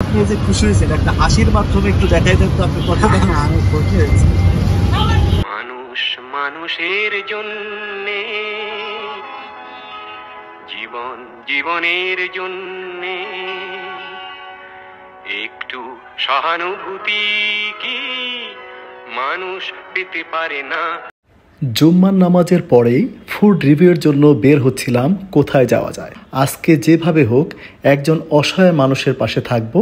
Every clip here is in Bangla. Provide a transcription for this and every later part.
আপনি যে খুশি হয়েছেন একটা হাসির মাধ্যমে একটু দেখাই দেন তো আপনি কতটা আমি খুশি হয়েছি। মানুষ মানুষের জন্যে, জীবন জীবনের জন্যে একটু সহানুভূতি কি মানুষ পেতে পারে না? জুম্মার নামাজের পরেই ফুড রিভিউয়ের জন্য বের হচ্ছিলাম কোথায় যাওয়া যায়। আজকে যেভাবে হোক একজন অসহায় মানুষের পাশে থাকব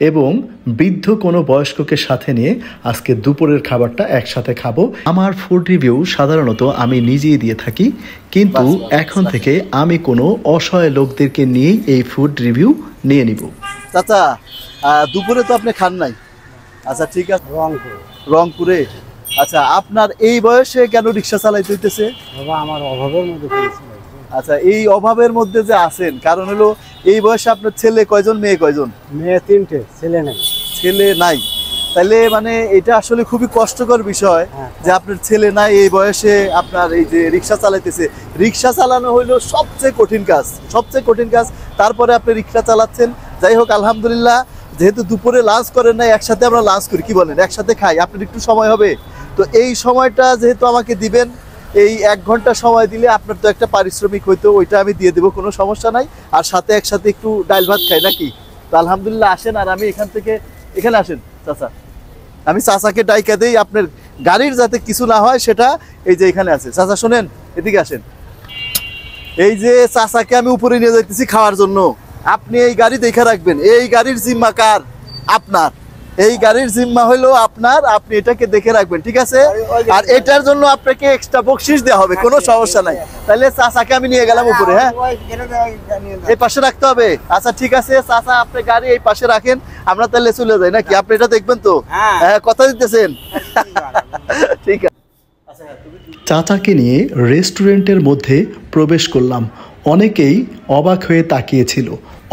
এবং বৃদ্ধ কোনো বয়স্ককে সাথে নিয়ে আজকে দুপুরের খাবারটা একসাথে খাবো। আমার ফুড রিভিউ সাধারণত আমি নিজেই দিয়ে থাকি, কিন্তু এখন থেকে আমি কোনো অসহায় লোকদেরকে নিয়েই এই ফুড রিভিউ নিয়ে নিব। চাচা দুপুরে তো আপনি খান নাই? আচ্ছা ঠিক আছে। রংপুরে। আচ্ছা আপনার এই বয়সে কেন রিক্সা চালাইতে হইতেছে? বাবা আমার অভাবের মধ্যে পড়েছি। আচ্ছা এই অভাবের মধ্যে যে আছেন কারণ হলো এই বয়সে আপনার ছেলে কয়জন মেয়ে কয়জন? মেয়ে 3টে, ছেলে নেই। ছেলে নাই, তাহলে মানে এটা আসলে খুবই কষ্টকর বিষয় যে আপনার ছেলে নাই এই বয়সে আপনার এই যে রিক্সা চালাইতেছে। রিক্সা চালানো হইলো সবচেয়ে কঠিন কাজ, সবচেয়ে কঠিন কাজ। তারপরে আপনি রিক্সা চালাচ্ছেন। যাই হোক আলহামদুলিল্লাহ, যেহেতু দুপুরে লাঞ্চ করেন নাই, একসাথে আমরা লাঞ্চ করি, কি বলেন একসাথে খাই, আপনার একটু সময় হবে তো এই সময়টা যেহেতু আমাকে দিবেন, এই 1 ঘন্টা সময় দিলে আপনার তো একটা পারিশ্রমিক হইতো, ওইটা আমি দিয়ে দেবো, কোনো সমস্যা নাই। আর সাথে একসাথে একটু ডাল ভাত খাই নাকি? তো আলহামদুলিল্লাহ আসেন, আর আমি এখান থেকে এখানে আসেন চাচা, আমি চাচাকে ডাইকা দেই, আপনার গাড়ির যাতে কিছু না হয় সেটা এই যে এখানে আছে। চাচা শোনেন, এদিকে আসেন। এই যে চাচাকে আমি উপরে নিয়ে যাইতেছি খাওয়ার জন্য, আপনি এই গাড়ি দেখে রাখবেন। এই গাড়ির জিম্মা কার? আপনার। এই গাড়ির জিম্মা হলো আপনার, আপনি এটাকে দেখে রাখবেন, ঠিক আছে? আর এটার জন্য আপনাকে এক্সট্রা বকশিশ দেওয়া হবে, কোনো সমস্যা নাই। তাহলে চাচাকে আমি নিয়ে গেলাম উপরে। হ্যাঁ এই পাশে রাখতে হবে। আচ্ছা ঠিক আছে চাচা, আপনি গাড়ি এই পাশে রাখেন, আমরা তাহলে চলে যাই নাকি? আপনি এটা দেখবেন তো? হ্যাঁ কথা দিতেছেন? ঠিক আছে। চাচাকে নিয়ে রেস্টুরেন্টের মধ্যে প্রবেশ করলাম। অনেকেই অবাক হয়ে তাকিয়েছিল।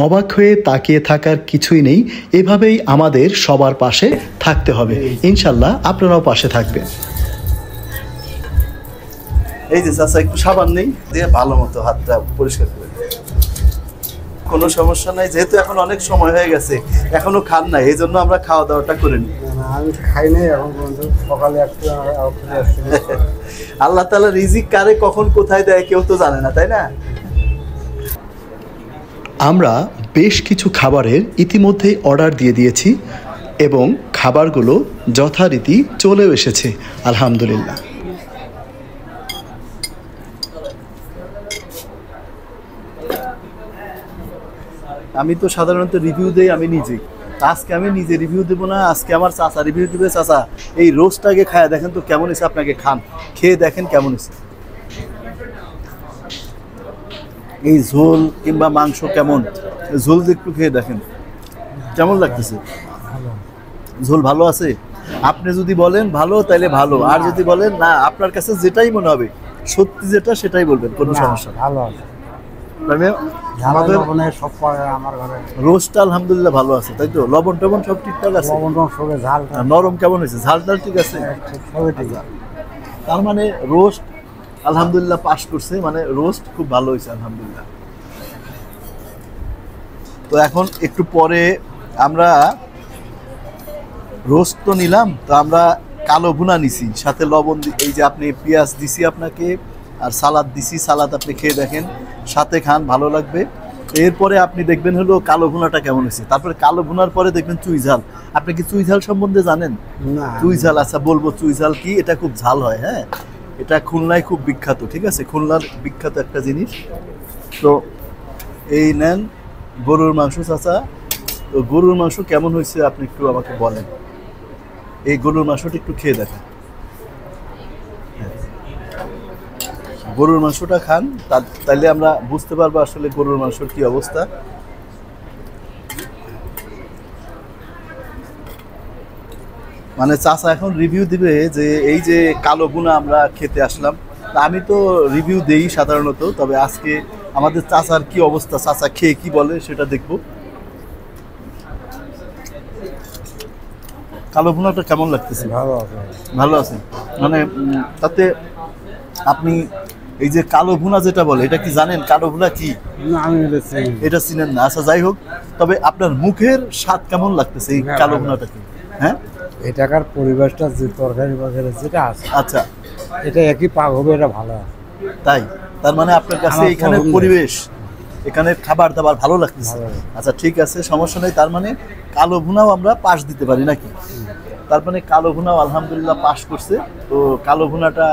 অবাক হয়ে তাকিয়ে থাকার কিছুই নেই, এভাবেই আমাদের সবার পাশে থাকতে হবে। ইনশাল্লাহ আপনারাও পাশে থাকবেন। এই যে চাচা একটু সাবান নেই দিয়ে ভালো মতো হাতটা পরিষ্কার করে, কোনো সমস্যা নাই। যেহেতু এখন অনেক সময় হয়ে গেছে, এখনো খান নাই, এই জন্য আমরা খাওয়া দাওয়াটা করে নিই। আমি খাই নাই এখন পর্যন্ত, সকালে একটু আল্লাহ তাআলা রিজিক কারে কখন কোথায় দেয় কেউ তো জানে না, তাই না? আমরা বেশ কিছু খাবারের ইতিমধ্যেই অর্ডার দিয়ে দিয়েছি এবং খাবারগুলো যথারীতি চলেও এসেছে আলহামদুলিল্লাহ। আমি তো সাধারণত রিভিউ দেই আমি নিজে, আজকে আমি নিজে রিভিউ দেবো না, আজকে আমার চাচা রিভিউ দেবে। চাচা এই রোস্টটাকে খায় দেখেন তো কেমন হয়েছে, আপনাকে খান, খেয়ে দেখেন কেমন হয়েছে। এই ঝোল কিংবা মাংস কেমন, ঝোল একটু খেয়ে দেখেন কেমন লাগতেছে। ঝোল ভালো আছে? আপনি যদি বলেন ভালো তাহলে ভালো, আর যদি বলেন না, আপনার কাছে যেটাই মনে হবে সত্যি যেটা সেটাই বলবেন, কোনো সমস্যা না। ভালো আছে। আমাদের সব আমার ঘরে রোস্টটা আলহামদুলিল্লাহ ভালো আছে, তাই তো? লবণ টবণ সব ঠিকঠাক আছে? লবণ সঙ্গে ঝাল নরম কেমন হয়েছে? ঝাল টাল ঠিক আছে? তার মানে রোস্ট আলহামদুলিল্লাহ পাস করছে, মানে রোস্ট খুব ভালো হয়েছে আলহামদুলিল্লাহ। তো এখন একটু পরে আমরা রোস্ট তো নিলাম, তো আমরা কালো ভুনা নিছি, সাথে লবণ, এই যে আপনি পেঁয়াজ দিছি আপনাকে, আর সালাদ দিছি, সালাদ আপনি খেয়ে দেখেন, সাথে খান, ভালো লাগবে। এরপরে আপনি দেখবেন হলো কালো ভুনাটা কেমন হয়েছে, তারপরে কালো ভুনার পরে দেখবেন চুই ঝাল। আপনি কি চুই ঝাল সম্বন্ধে জানেন? চুই ঝাল, আচ্ছা বলবো চুই ঝাল কি, এটা খুব ঝাল হয়। হ্যাঁ এটা খুলনায় খুব বিখ্যাত, ঠিক আছে? খুলনার বিখ্যাত একটা জিনিস। তো এই নেন গরুর মাংস। চাচা তো গরুর মাংস কেমন হয়েছে আপনি একটু আমাকে বলেন, এই গরুর মাংসটা একটু খেয়ে দেখেন। গরুর মাংসটা খান, তাহলে আমরা বুঝতে পারবো আসলে গরুর মাংসের কি অবস্থা। মানে চাচা এখন রিভিউ দিবে যে এই যে কালো ভুনা আমরা খেতে আসলাম। আমি তো রিভিউ দেই সাধারণত, তবে আজকে আমাদের চাচার কি অবস্থা, চাচা খেয়ে কি বলে সেটা দেখবো। কালো ভুনাটা কেমন লাগতেছে? ভালো আছে। ভালো আছে, মানে তাতে আপনি এই যে কালো ভুনা যেটা বলে, এটা কি জানেন কালো ভুনা কি? না, আমি এটা চিনি না। এটা চিনেন না? আচ্ছা যাই হোক, তবে আপনার মুখের স্বাদ কেমন লাগতেছে এই হ্যাঁ, কালো ভালো। ভুনাটা কি? হ্যাঁ, এটাকার পরিবেশটা যে তরকারি বাজারে যেটা আছে আচ্ছা এটা একই পাক হবে, এটা ভালো আছে। তাই, তার মানে আপনার কাছে আমার এখানে পছন্দের। পরিবেশ, এখানে খাবার দাবার ভালো লাগতেছে। ভালো লাগে। আচ্ছা ঠিক আছে, সমস্যা নেই। তার মানে কালো ভুনাও আমরা পাস দিতে পারি নাকি? তার মানে কালো ভুনাও আলহামদুলিল্লাহ পাস করছে। তো কালো ভুনাটা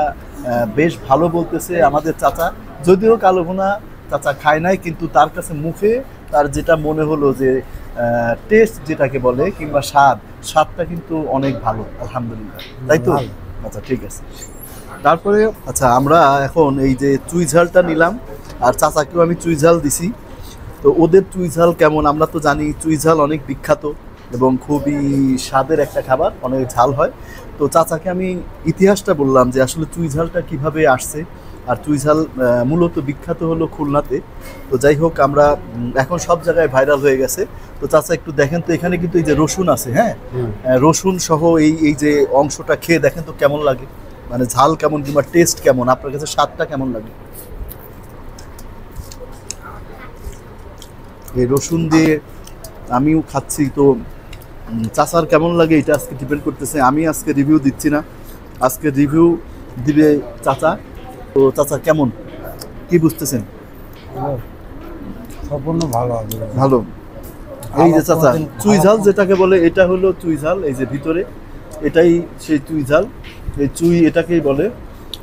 বেশ ভালো বলতেছে আমাদের চাচা। যদিও কালো ভুনা চাচা খায় নাই, কিন্তু তার কাছে মুখে তার যেটা মনে হলো যে টেস্ট যেটাকে বলে কিংবা স্বাদটা কিন্তু অনেক ভালো আলহামদুলিল্লাহ, তাই তো? ভালো। আচ্ছা ঠিক আছে। তারপরে আচ্ছা আমরা এখন এই যে চুই ঝালটা নিলাম, আর চাচাকেও আমি চুই ঝাল দিছি। তো ওদের চুই ঝাল কেমন? আমরা তো জানি চুই ঝাল অনেক বিখ্যাত এবং খুবই স্বাদের একটা খাবার, অনেক ঝাল হয়। তো চাচাকে আমি ইতিহাসটা বললাম যে আসলে চুই ঝালটা কিভাবে আসছে, আর চুই ঝাল মূলত বিখ্যাত হলো খুলনাতে। তো যাই হোক, আমরা এখন সব জায়গায় ভাইরাল হয়ে গেছে। তো চাচা একটু দেখেন তো, এখানে কিন্তু এই যে রসুন আছে, হ্যাঁ, রসুন সহ এই যে অংশটা খেয়ে দেখেন তো কেমন লাগে, মানে ঝাল কেমন কিংবা টেস্ট কেমন, আপনার কাছে স্বাদটা কেমন লাগে? এই রসুন দিয়ে আমিও খাচ্ছি, তো চাচার কেমন লাগে এটা আজকে ডিপেন্ড করতেছে। আমি আজকে রিভিউ দিচ্ছি না, আজকে রিভিউ দিবে চাচা। তো চাচা কেমন, কি বুঝতেছেন? সম্পূর্ণ ভালো হবে। ভালো। এই যে চাচা চুই ঝাল যেটাকে বলে, এটা হলো চুই ঝাল, এই যে ভিতরে এটাই সেই চুই ঝাল, এই চুই এটাকেই বলে।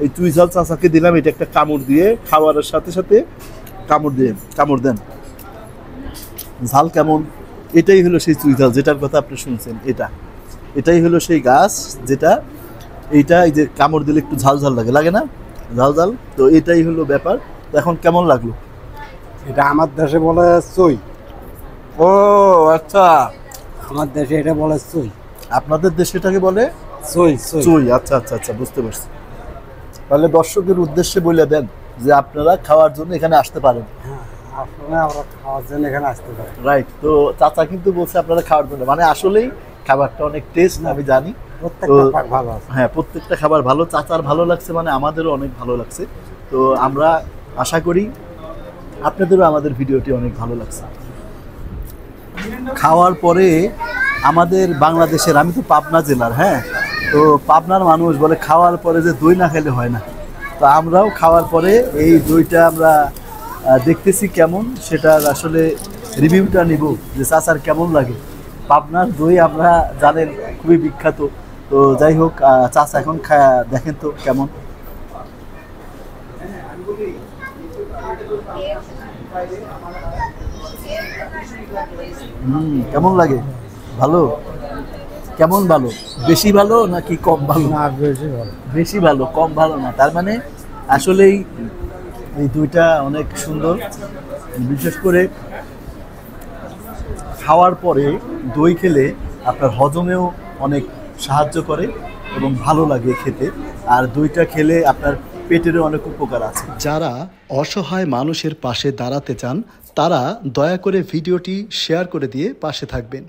এই চুই ঝাল চাচাকে দিলাম, এটা একটা কামড় দিয়ে খাবারের সাথে সাথে কামড় দেন। ঝাল কেমন? এটাই হলো সেই চুই ঝাল যেটার কথা আপনি শুনছেন। এটাই হলো সেই গাছ যেটা, এইটা এই যে কামড় দিলে একটু ঝাল লাগে না? ঝাল। তো এটাই হলো ব্যাপার। তো এখন কেমন লাগলো? এটা আমার দেশে বলে চই, ও আচ্ছা, আমার দেশে এটা বলে চই। আপনাদের দেশে এটাকে বলে চই চুই। আচ্ছা বুঝতে পারছি। তাহলে দর্শকের উদ্দেশ্যে বলে দেন যে আপনারা খাওয়ার জন্য এখানে আসতে পারেন। হ্যাঁ, আসলে আমরা খাওয়ার জন্য এখানে আসতে পারি। রাইট। তো চাচা কিন্তু বলছে আপনারা খাওয়ার জন্য, মানে আসলেই খাবারটা অনেক টেস্ট, আমি জানি। প্রত্যেকটা পাক ভালো আছে। হ্যাঁ, প্রত্যেকটা খাবার ভালো। চাচার ভালো লাগছে মানে আমাদেরও অনেক ভালো লাগছে। তো আমরা আশা করি আপনাদেরও আমাদের ভিডিওটি অনেক ভালো লাগছে। খাওয়ার পরে আমাদের বাংলাদেশের, আমি তো পাবনা জেলার, হ্যাঁ, তো পাবনার মানুষ বলে খাওয়ার পরে যে দই না খেলে হয় না। তো আমরাও খাওয়ার পরে এই দইটা আমরা দেখতেছি কেমন, সেটার আসলে রিভিউটা নিব যে চাচার কেমন লাগে। পাবনার দই আমরা জানেন খুবই বিখ্যাত। তো যাই হোক, চাচা এখন দেখেন তো কেমন। কেমন লাগে? ভালো? কেমন ভালো? বেশি ভালো নাকি কম ভালো? না, বেশি ভালো। বেশি ভালো, কম ভালো না। তার মানে আসলেই এই দুইটা অনেক সুন্দর। বিশেষ করে খাওয়ার পরে দই খেলে আপনার হজমেও অনেক সাহায্য করে এবং ভালো লাগে খেতে। আর দইটা খেলে আপনার পেটেরও অনেক উপকার আছে। যারা অসহায় মানুষের পাশে দাঁড়াতে চান তারা দয়া করে ভিডিওটি শেয়ার করে দিয়ে পাশে থাকবেন।